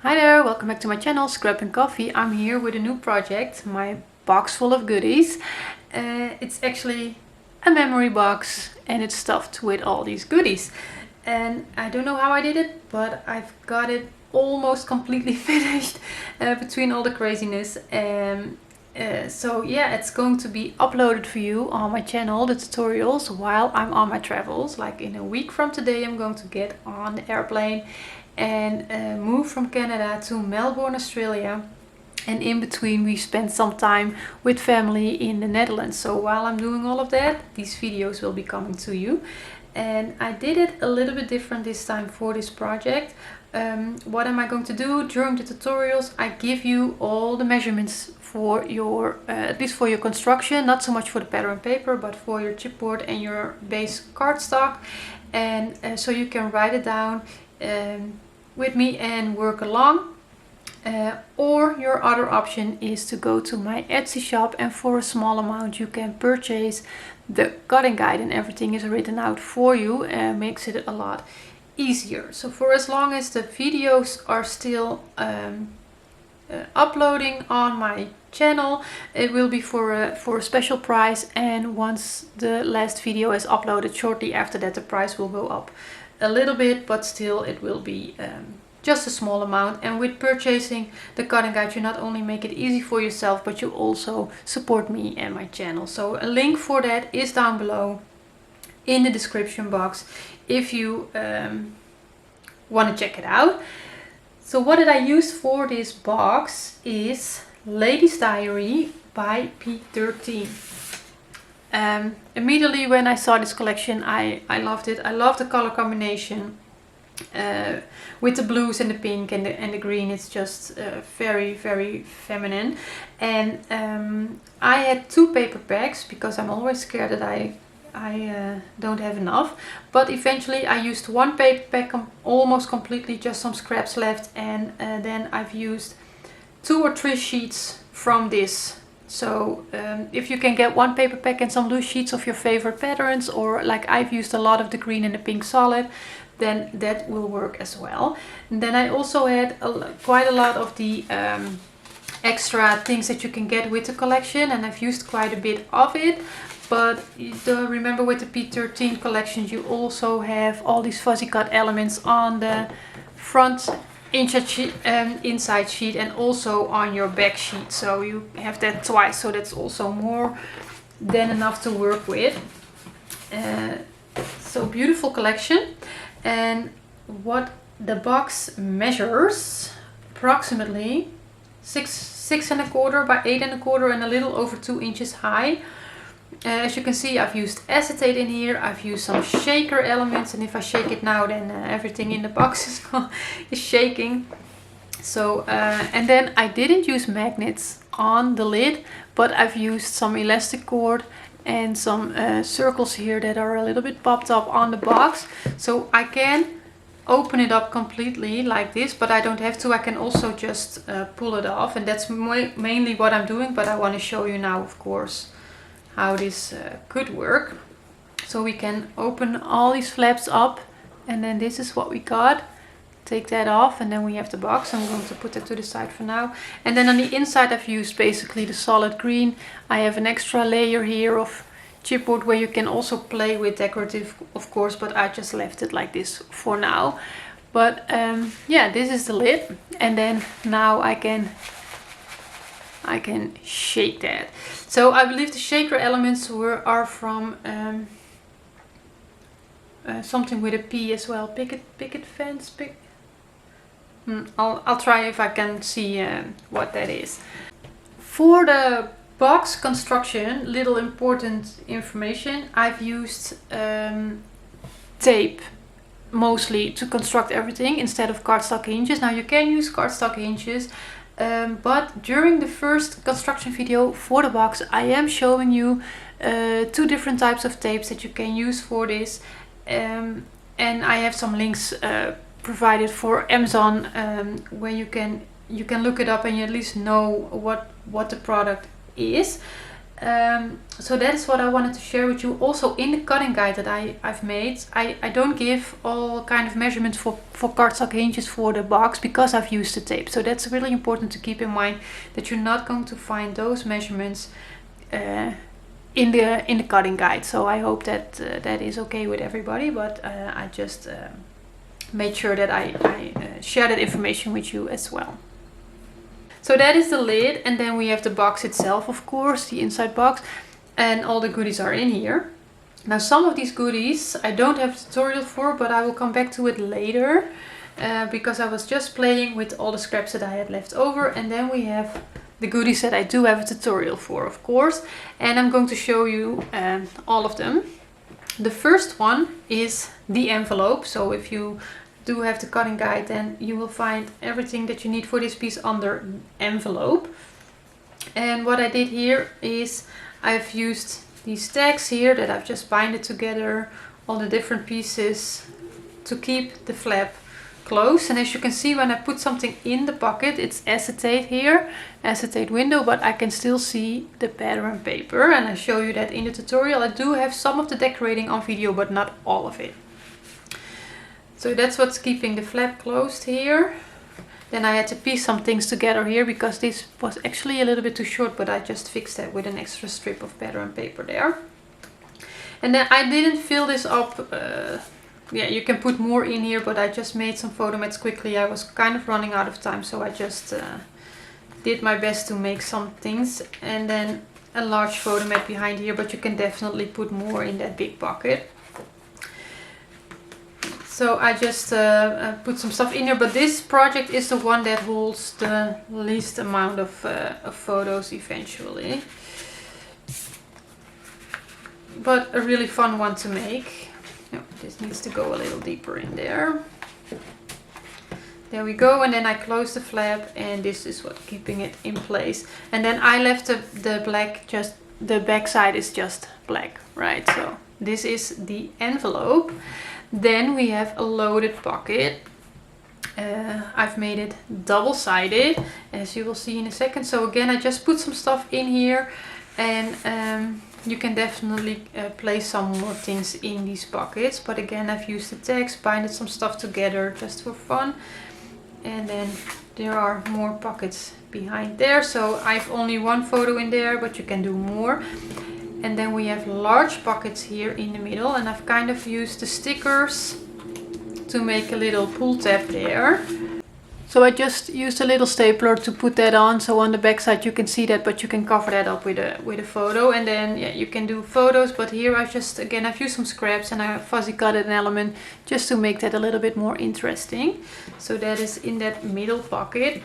Hi there, welcome back to my channel, Scrap and Coffee. I'm here with a new project, my box full of goodies. It's actually a memory box and it's stuffed with all these goodies. And I don't know how I did it, but I've got it almost completely finished between all the craziness. So yeah, it's going to be uploaded for you on my channel, the tutorials, while I'm on my travels. Like in a week from today, I'm going to get on the airplane and move from Canada to Melbourne, Australia. And in between we spend some time with family in the Netherlands. So while I'm doing all of that, these videos will be coming to you. And I did it a little bit different this time for this project. What am I going to do during the tutorials? I give you all the measurements for your, at least for your construction, not so much for the pattern paper, but for your chipboard and your base cardstock. And so you can write it down with me and work along. Or your other option is to go to my Etsy shop, and for a small amount you can purchase the cutting guide and everything is written out for you, and makes it a lot easier. So for as long as the videos are still uploading on my channel, it will be for a special price, and once the last video is uploaded shortly after that, the price will go up a little bit, but still it will be just a small amount. And with purchasing the cutting guide, you not only make it easy for yourself, but you also support me and my channel. So a link for that is down below in the description box if you want to check it out. So what did I use for this box is Lady's Diary by P13. Immediately when I saw this collection, I loved it. I love the color combination with the blues and the pink and the green. It's just very feminine. And I had 2 paper packs because I'm always scared that I don't have enough, but eventually I used 1 paper pack almost completely, just some scraps left, and then I've used 2 or 3 sheets from this. So if you can get 1 paper pack and some loose sheets of your favorite patterns, or like I've used a lot of the green and the pink solid, then that will work as well. And then I also had quite a lot of the extra things that you can get with the collection, and I've used quite a bit of it. But remember, with the P13 collections you also have all these fuzzy cut elements on the front inside sheet and also on your back sheet, so you have that twice, so that's also more than enough to work with. So beautiful collection. And what the box measures, approximately 6.25 by 8.25 and a little over 2 inches high. As you can see, I've used acetate in here, I've used some shaker elements, and if I shake it now, then everything in the box is shaking. So and then I didn't use magnets on the lid, but I've used some elastic cord and some circles here that are a little bit popped up on the box, so I can open it up completely like this, but I don't have to. I can also just pull it off, and that's mainly what I'm doing, but I want to show you now, of course, how this could work. So we can open all these flaps up, and then this is what we got. Take that off, and then we have the box. I'm going to put that to the side for now. And then on the inside I've used basically the solid green. I have an extra layer here of chipboard where you can also play with decorative, of course, but I just left it like this for now. But yeah, this is the lid, and then now I can shake that. So I believe the shaker elements are from something with a P as well. Picket fence. I'll try if I can see what that is. For the box construction, little important information. I've used tape mostly to construct everything instead of cardstock hinges. Now you can use cardstock hinges, but during the first construction video for the box, I am showing you 2 different types of tapes that you can use for this, and I have some links provided for Amazon where you can look it up and you at least know what the product is. So that is what I wanted to share with you. Also in the cutting guide that I've made, I don't give all kind of measurements for cardstock hinges for the box because I've used the tape. So that's really important to keep in mind, that you're not going to find those measurements in the cutting guide. So I hope that that is okay with everybody, but I just made sure that I share that information with you as well. So that is the lid, and then we have the box itself, of course, the inside box, and all the goodies are in here. Now some of these goodies I don't have a tutorial for, but I will come back to it later because I was just playing with all the scraps that I had left over. And then we have the goodies that I do have a tutorial for, of course, and I'm going to show you all of them. The first one is the envelope. So if you do have the cutting guide, then you will find everything that you need for this piece under envelope. And what I did here is I've used these tags here that I've just binded together, all the different pieces to keep the flap closed. And as you can see, when I put something in the pocket, it's acetate here, acetate window, but I can still see the pattern paper, and I show you that in the tutorial. I do have some of the decorating on video, but not all of it. So that's what's keeping the flap closed here. Then I had to piece some things together here because this was actually a little bit too short, but I just fixed that with an extra strip of pattern paper there. And then I didn't fill this up. Yeah, you can put more in here, but I just made some photo mats quickly. I was kind of running out of time, so I just did my best to make some things. And then a large photo mat behind here, but you can definitely put more in that big pocket. So I just put some stuff in here, but this project is the one that holds the least amount of photos eventually. But a really fun one to make. Oh, this needs to go a little deeper in there. There we go, and then I close the flap, and this is what keeping it in place. And then I left the black, just the back side is just black, right? So this is the envelope. Then we have a loaded pocket. I've made it double-sided, as you will see in a second. So again, I just put some stuff in here, and you can definitely place some more things in these pockets. But again, I've used the tags, binded some stuff together just for fun. And then there are more pockets behind there. So I've only one photo in there, but you can do more. And then we have large pockets here in the middle, and I've kind of used the stickers to make a little pull tab there. So I just used a little stapler to put that on, so on the back side you can see that, but you can cover that up with a photo. And then yeah, you can do photos, but here I've used some scraps and I fuzzy cut an element just to make that a little bit more interesting. So that is in that middle pocket.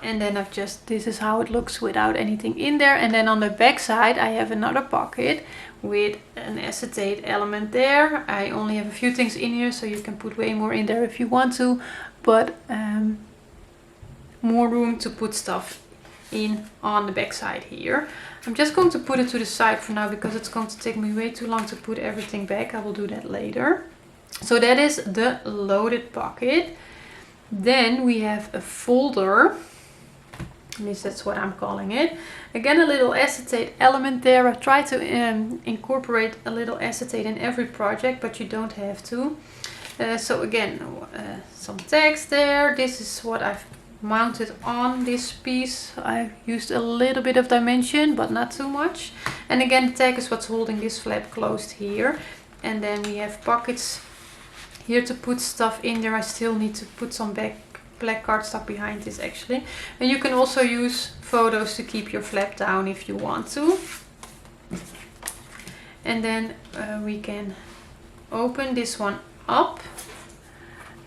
And then this is how it looks without anything in there. And then on the back side I have another pocket with an acetate element there. I only have a few things in here, so you can put way more in there if you want to, but more room to put stuff in on the back side here. I'm just going to put it to the side for now because it's going to take me way too long to put everything back. I will do that later. So that is the loaded pocket. Then we have a folder. At least that's what I'm calling it. Again, a little acetate element there. I try to incorporate a little acetate in every project, but you don't have to. So again, some tags there. This is what I've mounted on this piece. I used a little bit of dimension, but not too much. And again, the tag is what's holding this flap closed here. And then we have pockets here to put stuff in there. I still need to put some black cardstock behind this actually. And you can also use photos to keep your flap down if you want to. And then we can open this one up.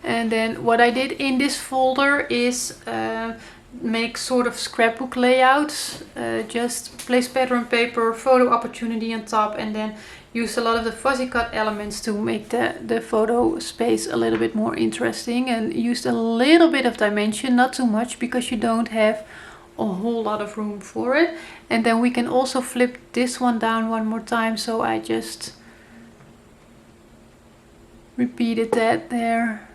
And then what I did in this folder is make sort of scrapbook layouts. Just place pattern paper, photo opportunity on top, and then use a lot of the fuzzy cut elements to make the photo space a little bit more interesting, and used a little bit of dimension, not too much because you don't have a whole lot of room for it. And then we can also flip this one down one more time, so I just repeated that there.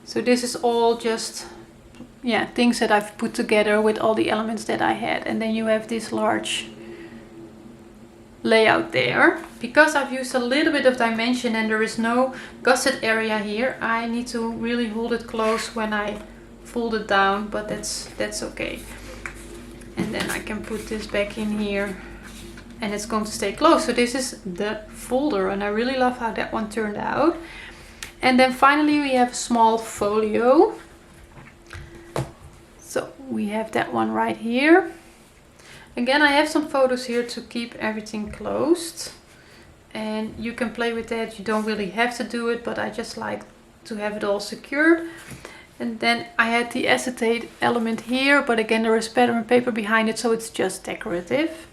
So this is all just yeah, things that I've put together with all the elements that I had. And then you have this large layout there. Because I've used a little bit of dimension and there is no gusset area here, I need to really hold it close when I fold it down, but that's okay. And then I can put this back in here and it's going to stay close. So this is the folder and I really love how that one turned out. And then finally we have a small folio. So we have that one right here. Again, I have some photos here to keep everything closed. And you can play with that. You don't really have to do it, but I just like to have it all secured. And then I had the acetate element here, but again there is pattern paper behind it, so it's just decorative.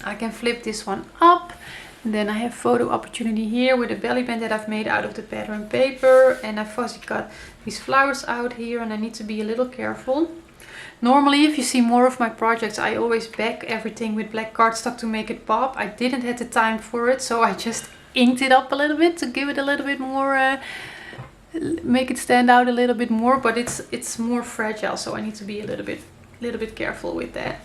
I can flip this one up. And then I have photo opportunity here with a belly band that I've made out of the pattern paper. And I fussy cut these flowers out here and I need to be a little careful. Normally, if you see more of my projects, I always back everything with black cardstock to make it pop. I didn't have the time for it, so I just inked it up a little bit to give it a little bit more, make it stand out a little bit more. But it's more fragile, so I need to be a little bit careful with that.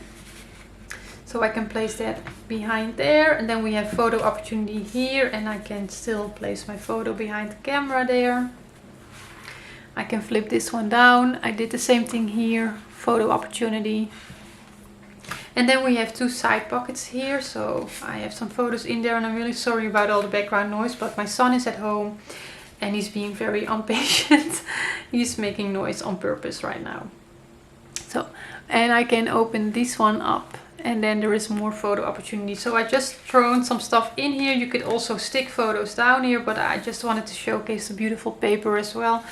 So I can place that behind there, and then we have photo opportunity here, and I can still place my photo behind the camera there. I can flip this one down. I did the same thing here, photo opportunity. And then we have two side pockets here, so I have some photos in there, and I'm really sorry about all the background noise, but my son is at home and he's being very impatient. He's making noise on purpose right now. So, and I can open this one up. And then there is more photo opportunity. So I just thrown some stuff in here. You could also stick photos down here, but I just wanted to showcase the beautiful paper as well.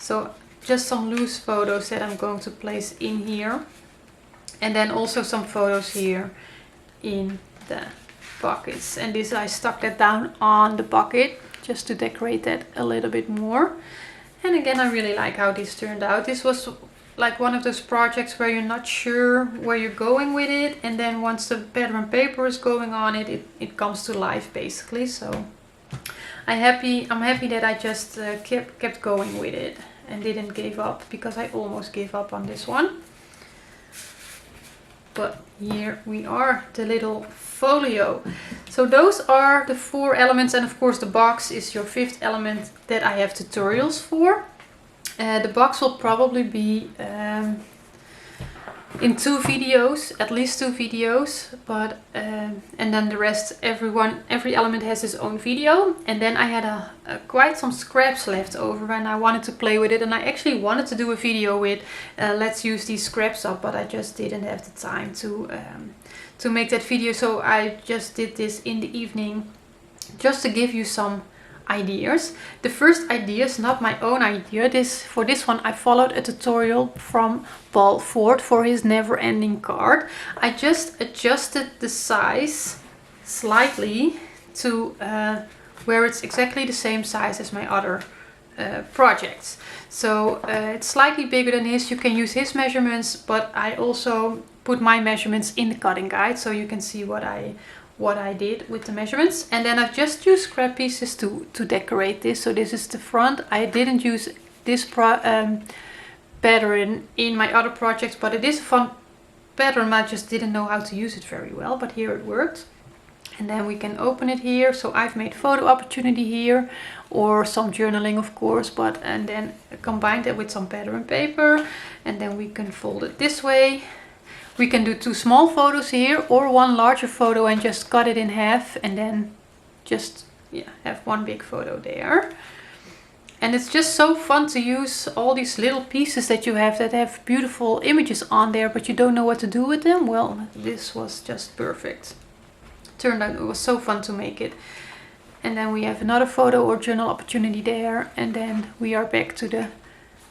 So just some loose photos that I'm going to place in here. And then also some photos here in the pockets. And this, I stuck that down on the pocket just to decorate that a little bit more. And again, I really like how this turned out. This was like one of those projects where you're not sure where you're going with it, and then once the pattern paper is going on it, it comes to life basically. So I'm happy that I just kept going with it and didn't give up, because I almost gave up on this one. But here we are, the little folio. So those are the 4 elements, and of course the box is your 5th element that I have tutorials for. The box will probably be in 2 videos, at least 2 videos, but and then the rest, every element has its own video. And then I had quite some scraps left over and I wanted to play with it, and I actually wanted to do a video with let's use these scraps up, but I just didn't have the time to make that video, so I just did this in the evening just to give you some ideas. The first idea is not my own idea. For this one I followed a tutorial from Paul Ford for his never ending card. I just adjusted the size slightly to where it's exactly the same size as my other projects. So it's slightly bigger than his. You can use his measurements, but I also put my measurements in the cutting guide so you can see what I did with the measurements. And then I've just used scrap pieces to decorate this. So this is the front. I didn't use this pattern in my other projects, but it is a fun pattern. I just didn't know how to use it very well, but here it worked. And then we can open it here. So I've made photo opportunity here, or some journaling of course, and then combined it with some pattern paper, and then we can fold it this way. We can do 2 small photos here or 1 larger photo and just cut it in half, and then just have 1 big photo there. And it's just so fun to use all these little pieces that you have that have beautiful images on there, but you don't know what to do with them. Well, this was just perfect. Turned out it was so fun to make it. And then we have another photo or journal opportunity there, and then we are back to the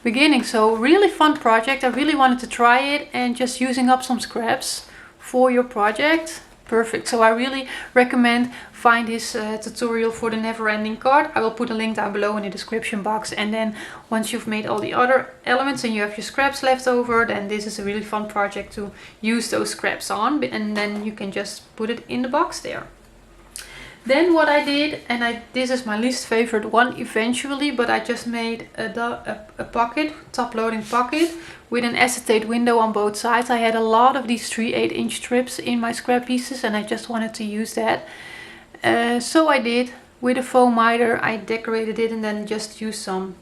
beginning. So really fun project. I really wanted to try it, and just using up some scraps for your project, perfect. So I really recommend find his tutorial for the never ending card. I will put a link down below in the description box, and then once you've made all the other elements and you have your scraps left over, then this is a really fun project to use those scraps on, and then you can just put it in the box there. Then what I did, and this is my least favorite one eventually, but I just made a pocket, top loading pocket with an acetate window on both sides. I had a lot of these 3/8" strips in my scrap pieces and I just wanted to use that. So I did. With a foam miter I decorated it and then just used some,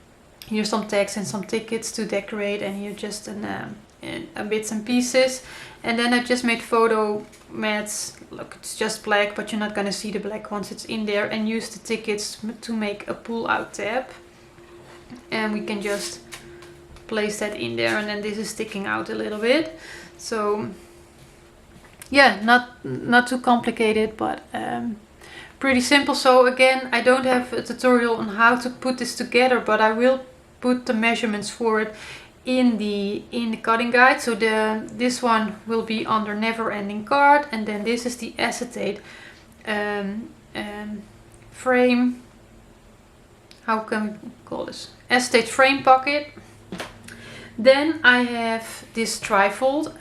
here's some tags and some tickets to decorate, and here just a bits and pieces. And then I just made photo mats. Look, it's just black, but you're not gonna see the black once it's in there, and use the tickets to make a pull out tab. And we can just place that in there, and then this is sticking out a little bit. So yeah, not too complicated, but pretty simple. So again, I don't have a tutorial on how to put this together, but I will put the measurements for it in the cutting guide. So this one will be under never ending card, and then this is the acetate frame, how can we call this, acetate frame pocket. Then I have this trifold,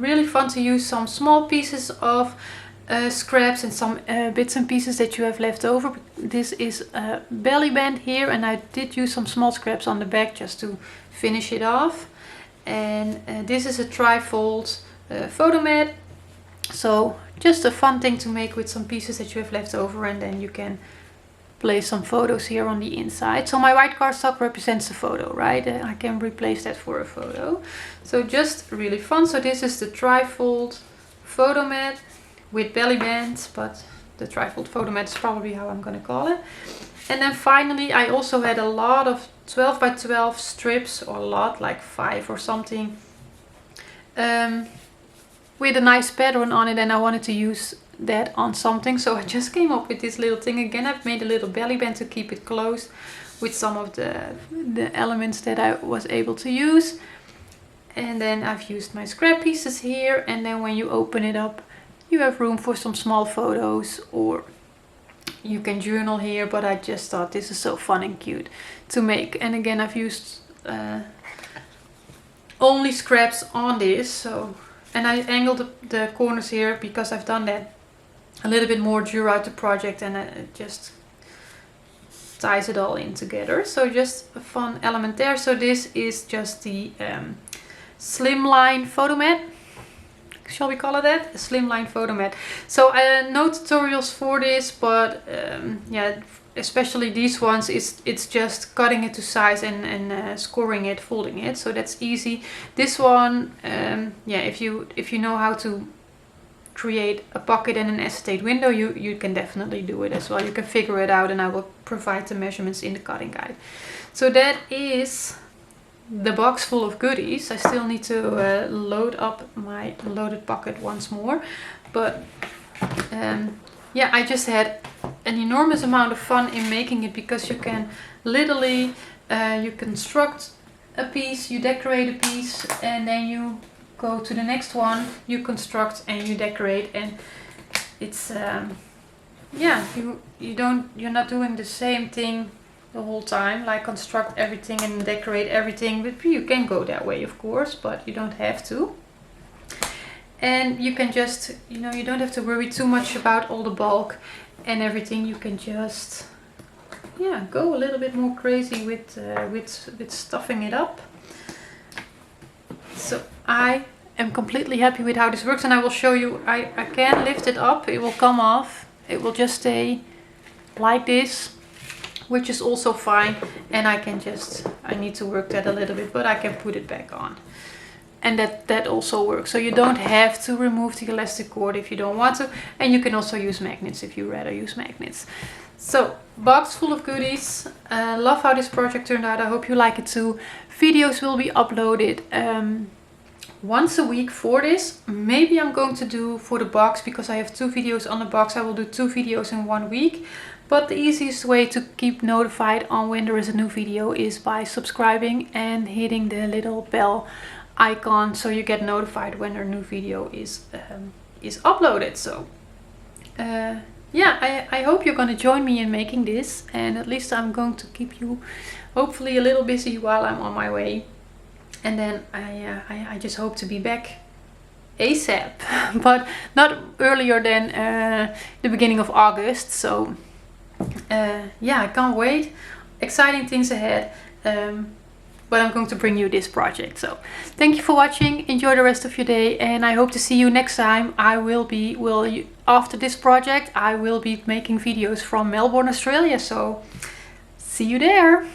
really fun to use some small pieces of scraps and some bits and pieces that you have left over. This is a belly band here, and I did use some small scraps on the back just to finish it off. And this is a trifold photo mat. So just a fun thing to make with some pieces that you have left over, and then you can place some photos here on the inside. So my white cardstock represents the photo, right? I can replace that for a photo. So just really fun. So this is the trifold photo mat with belly bands, but the trifold photo mat is probably how I'm going to call it. And then finally I also had a lot of 12 by 12 strips, or a lot, like 5 or something, with a nice pattern on it, and I wanted to use that on something. So I just came up with this little thing again. I've made a little belly band to keep it closed with some of the elements that I was able to use. And then I've used my scrap pieces here, and then when you open it up you have room for some small photos, or you can journal here, but I just thought this is so fun and cute to make. And again, I've used only scraps on this, so, and I angled the corners here because I've done that a little bit more throughout the project, and it just ties it all in together. So just a fun element there. So this is just the Slimline photo mat. Shall we call it that? A Slimline photo mat. So no tutorials for this, but yeah, especially these ones, it's just cutting it to size and scoring it, folding it. So that's easy. This one, yeah, if you know how to create a pocket and an acetate window, you can definitely do it as well. You can figure it out, and I will provide the measurements in the cutting guide. So that is the box full of goodies. I still need to load up my loaded pocket once more, but yeah, I just had an enormous amount of fun in making it, because you can literally you construct a piece, you decorate a piece, and then you go to the next one, you construct and you decorate, and it's yeah, you're not doing the same thing the whole time, like construct everything and decorate everything. But you can go that way, of course, but you don't have to. And you can just, you know, you don't have to worry too much about all the bulk and everything. You can just, yeah, go a little bit more crazy with stuffing it up. So I am completely happy with how this works, and I will show you. I can lift it up, it will come off, it will just stay like this, which is also fine. And I can just, I need to work that a little bit, but I can put it back on. And that also works. So you don't have to remove the elastic cord if you don't want to. And you can also use magnets if you rather use magnets. So, box full of goodies. Love how this project turned out. I hope you like it too. Videos will be uploaded once a week for this. Maybe I'm going to do for the box, because I have 2 videos on the box. I will do 2 videos in 1 week. But the easiest way to keep notified on when there is a new video is by subscribing and hitting the little bell icon, so you get notified when a new video is uploaded. So yeah, I hope you're going to join me in making this, and at least I'm going to keep you hopefully a little busy while I'm on my way. And then I just hope to be back ASAP, but not earlier than the beginning of August. So yeah, I can't wait. Exciting things ahead. But I'm going to bring you this project. So thank you for watching. Enjoy the rest of your day, and I hope to see you next time. After this project, I will be making videos from Melbourne, Australia. So see you there.